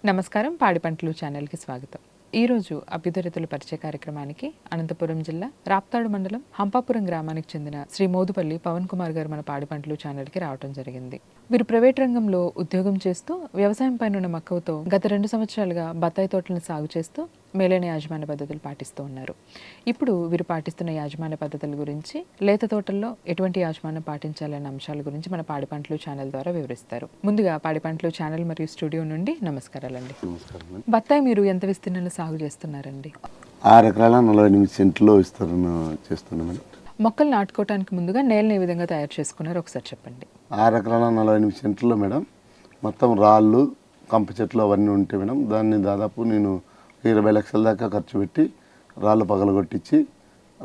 నమస్కారం, పాడి పంటలు ఛానల్కి స్వాగతం. ఈరోజు అభ్యుదయ పరిచయ కార్యక్రమానికి అనంతపురం జిల్లా రాప్తాడు మండలం హంపాపురం గ్రామానికి చెందిన శ్రీ మోదుపల్లి పవన్ కుమార్ గారు మన పాడి పంటలు ఛానల్కి రావడం జరిగింది. వీరు ప్రైవేట్ రంగంలో ఉద్యోగం చేస్తూ వ్యవసాయం పైన ఉన్న మక్కువతో గత 2 సంవత్సరాలుగా బత్తాయి తోటలను సాగు చేస్తూ మేలైన యాజమాన్య పద్ధతులు పాటిస్తూ ఉన్నారు. ఇప్పుడు వీరు పాటిస్తున్న యాజమాన్య పద్ధతుల గురించి, లేత తోటల్లో ఎటువంటి యాజమాన్యం పాటించాలనే అంశాల గురించి మన పాడి పంటలు ఛానల్ ద్వారా వివరిస్తారు. ముందుగా పాడి పంటలు ఛానల్ మరియు స్టూడియో నుండి నమస్కారాలండి. బత్తాయి మీరు ఎంత విస్తీర్ణంలో సాగు చేస్తున్నారండి? 6 ఎకరాల 48 సెంట్లో విస్తరణ చేస్తున్నాం మేడం. మొక్కలు నాటుకోవడానికి ముందుగా నేలను ఏ విధంగా తయారు చేసుకున్నారో ఒకసారి చెప్పండి. 6 ఎకరాల 48 సెంట్లో మేడం మొత్తం రాళ్ళు, కంప చెట్లు అవన్నీ ఉంటాయి మేడం. దాన్ని దాదాపు నేను 20 లక్షల దాకా ఖర్చు పెట్టి రాళ్ళు పగలగొట్టించి,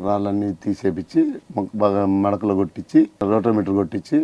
రాళ్ళన్నీ తీసేపించి, బాగా మడకలు కొట్టించి, రోటోమీటర్ కొట్టించి,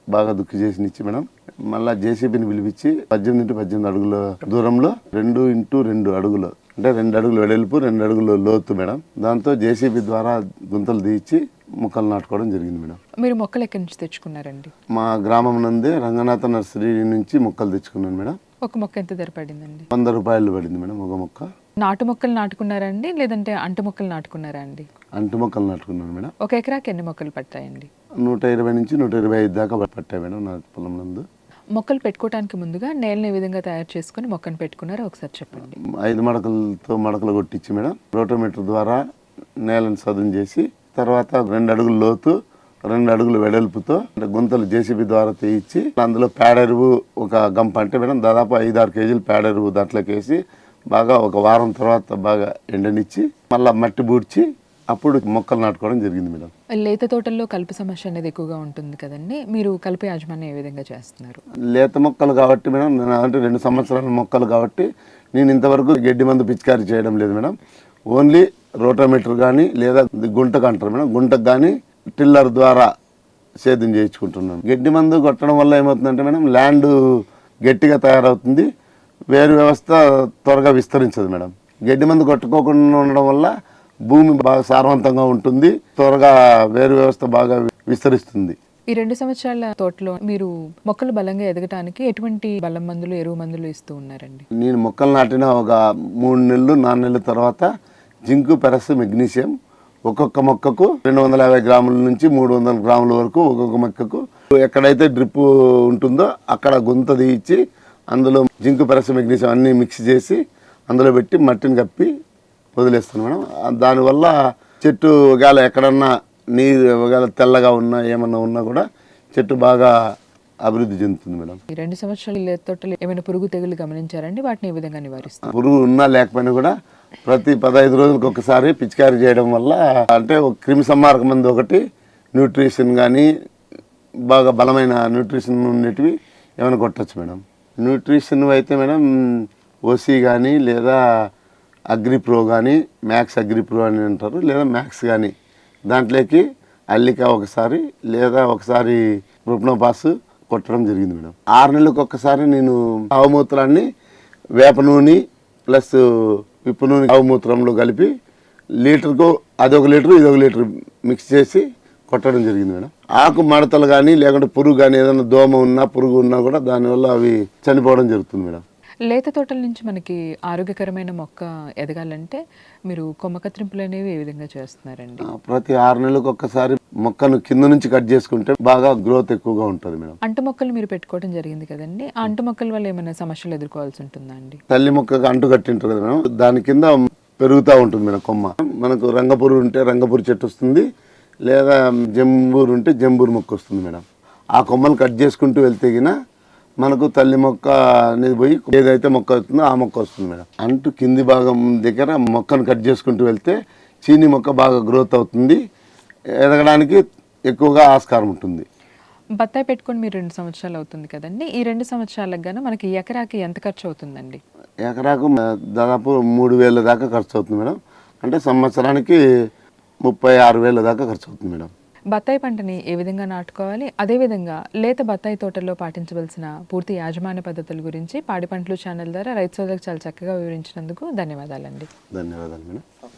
బాగా దుక్కి చేసినిచ్చి మేడం. మళ్ళీ జేసీబీని పిలిపించి 18 అడుగుల దూరంలో 2x2 అడుగులు, అంటే 2 అడుగులు వెడల్పు, 2 అడుగులు లోతు మేడం. దాంతో జేసీబీ ద్వారా గుంతలు తీయించి మొక్కలు నాటుకోవడం జరిగింది మేడం. మీరు మొక్కలు ఎక్కడి నుంచి తెచ్చుకున్నారండి? మా గ్రామం నందే రంగనాథ నర్సరీ నుంచి మొక్కలు తెచ్చుకున్నాను మేడం. ఒక మొక్క ఎంత ధర పడిందండి? 100 రూపాయలు పడింది మేడం ఒక మొక్క. నాటు మొక్కలు నాటుకున్నారండి, లేదంటే అంటు మొక్కలు నాటుకున్నారా అండి? అంటు మొక్కలు నాటుకున్నాను మేడం. ఒక ఎకరాకి ఎన్ని మొక్కలు పట్టాయండి? 120 నుంచి 125 దాకా పట్టాయి మేడం నా పొలం నందు. మొక్కలు పెట్టుకోవడానికి ముందుగా నేలను ఏ విధంగా తయారు చేసుకుని మొక్కను పెట్టుకున్నారో ఒకసారి చెప్పండి. 5 మడకలతో మడకలు కొట్టించి మేడం, రోటోమీటర్ ద్వారా నేలను సదును చేసి, తర్వాత 2 అడుగులు లోతు, 2 అడుగులు వెడల్పుతో గుంతలు జేసీబీ ద్వారా తీయించి, అందులో పేడెరువు ఒక గంప, అంటే మేడం దాదాపు 5-6 కేజీలు పేడెరువు దాంట్లోకి వేసి బాగా ఒక వారం తర్వాత బాగా ఎండనిచ్చి, మళ్ళీ మట్టి బూడ్చి అప్పుడు మొక్కలు నాటుకోవడం జరిగింది మేడం. లేత తోటల్లో కలుపు సమస్య అనేది ఎక్కువగా ఉంటుంది కదండి, మీరు కలుపు యాజమాన్యం ఏ విధంగా చేస్తున్నారు? లేత మొక్కలు కాబట్టి మేడం, అంటే 2 సంవత్సరాల మొక్కలు కాబట్టి నేను ఇంతవరకు గడ్డి మందు పిచికారీ చేయడం లేదు మేడం. ఓన్లీ రోటోమీటర్ కానీ, లేదా గుంటకు అంటారు మేడం, గుంటకు కానీ టిల్లర్ ద్వారా సేద్యం చేయించుకుంటున్నాను. గడ్డి మందు కొట్టడం వల్ల ఏమవుతుందంటే మేడం, ల్యాండ్ గట్టిగా తయారవుతుంది, వేరు వ్యవస్థ త్వరగా విస్తరించదు మేడం. గడ్డి మందు కొట్టుకోకుండా ఉండడం వల్ల భూమి బాగా సారవంతంగా ఉంటుంది, త్వరగా వేరు వ్యవస్థ బాగా విస్తరిస్తుంది. ఈ 2 సంవత్సరాల తోటలో మీరు మొక్కలు బలంగా ఎదగటానికి ఎటువంటి బలం మందులు, ఎరువు మందులు ఇస్తూ ఉన్నారండి? నేను మొక్కలు నాటిన ఒక 3 నెలలు 4 నెలల తర్వాత జింకు, పెరస్, మెగ్నీషియం ఒక్కొక్క మొక్కకు 250 గ్రాముల నుంచి 300 గ్రాముల వరకు ఒక్కొక్క మొక్కకు, ఎక్కడైతే డ్రిప్ ఉంటుందో అక్కడ గుంత తీయించి అందులో జింకు, పెరస్, మెగ్నీషియం అన్నీ మిక్స్ చేసి అందులో పెట్టి మట్టిని కప్పి వదిలేస్తాను మేడం. దానివల్ల చెట్టు ఒకవేళ ఎక్కడన్నా నీరు ఒకవేళ తెల్లగా ఉన్నా ఏమన్నా ఉన్నా కూడా చెట్టు బాగా అభివృద్ధి చెందుతుంది మేడం. ఈ 2 సంవత్సరాల లేత తోటలు ఏమైనా పురుగు తెగులు గమనించారండి? వాటిని ఏ విధంగా నివారిస్తారు? పురుగు ఉన్నా లేకపోయినా కూడా ప్రతి 15 రోజులకు ఒకసారి పిచికారీ చేయడం వల్ల, అంటే ఒక క్రిమి సంహారక మందు ఒకటి, న్యూట్రిషన్ కానీ బాగా బలమైన న్యూట్రిషన్ ఉండేటివి ఏమైనా కొట్టచ్చు మేడం. న్యూట్రిషన్ అయితే మేడం ఓసీ కానీ, లేదా అగ్రిప్రో కానీ, మ్యాక్స్ అగ్రిప్రో అని అంటారు, లేదా మ్యాక్స్ కానీ, దాంట్లోకి అల్లిక ఒకసారి, లేదా ఒకసారి ప్రొప్నోపాస్ కొట్టడం జరిగింది మేడం. 6 నెలలకు ఒక్కసారి నేను ఆవుమూత్రాన్ని వేప నూనె ప్లస్ విప్పు నూనె ఆవుమూత్రంలో కలిపి లీటర్కు అదొక లీటరు ఇదొక లీటర్ మిక్స్ చేసి కొట్టడం జరిగింది మేడం. ఆకు మడతలు కానీ, లేకుంటే పురుగు కానీ, ఏదైనా దోమ ఉన్నా పురుగు ఉన్నా కూడా దానివల్ల అవి చనిపోవడం జరుగుతుంది మేడం. లేత తోటల నుంచి మనకి ఆరోగ్యకరమైన మొక్క ఎదగాలంటే మీరు కొమ్మ కత్తిరింపులు అనేవి ఏ విధంగా చేస్తున్నారండి? ప్రతి 6 నెలలకు ఒక్కసారి మొక్కను కింద నుంచి కట్ చేసుకుంటే బాగా గ్రోత్ ఎక్కువగా ఉంటుంది మేడం. అంటు మొక్కలు మీరు పెట్టుకోవడం జరిగింది కదండి, ఆ అంటు మొక్కల వల్ల ఏమైనా సమస్యలు ఎదుర్కోవాల్సి ఉంటుందా అండి? తల్లి మొక్కకు అంటు కట్టింటారు కదా మేడం, దాని కింద పెరుగుతూ ఉంటుంది మేడం కొమ్మ. మనకు రంగపూరు ఉంటే రంగపూరు చెట్టు వస్తుంది, లేదా జంబూరు ఉంటే జంబూరు మొక్క వస్తుంది మేడం. ఆ కొమ్మలు కట్ చేసుకుంటూ వెళ్తే గిన మనకు తల్లి మొక్క అనేది పోయి ఏదైతే మొక్క అవుతుందో ఆ మొక్క వస్తుంది మేడం. అంటూ కింది భాగం దగ్గర మొక్కను కట్ చేసుకుంటూ వెళ్తే చీని మొక్క బాగా గ్రోత్ అవుతుంది, ఎదగడానికి ఎక్కువగా ఆస్కారం ఉంటుంది. బత్తాయి పెట్టుకొని మీరు 2 సంవత్సరాలు అవుతుంది కదండి, ఈ 2 సంవత్సరాలకు గాను మనకి ఎకరాకి ఎంత ఖర్చు అవుతుందండి? ఎకరాకు దాదాపు 3,000 దాకా ఖర్చు అవుతుంది మేడం. అంటే సంవత్సరానికి 36,000 దాకా ఖర్చు అవుతుంది మేడం. బత్తాయి పంటని ఏ విధంగా నాటుకోవాలి, అదేవిధంగా లేత బత్తాయి తోటల్లో పాటించవలసిన పూర్తి యాజమాన్య పద్ధతుల గురించి పాడి పంటలు ఛానల్ ద్వారా రైతు సోదరులకు చాలా చక్కగా వివరించినందుకు ధన్యవాదాలండి. ధన్యవాదాలు మేడం.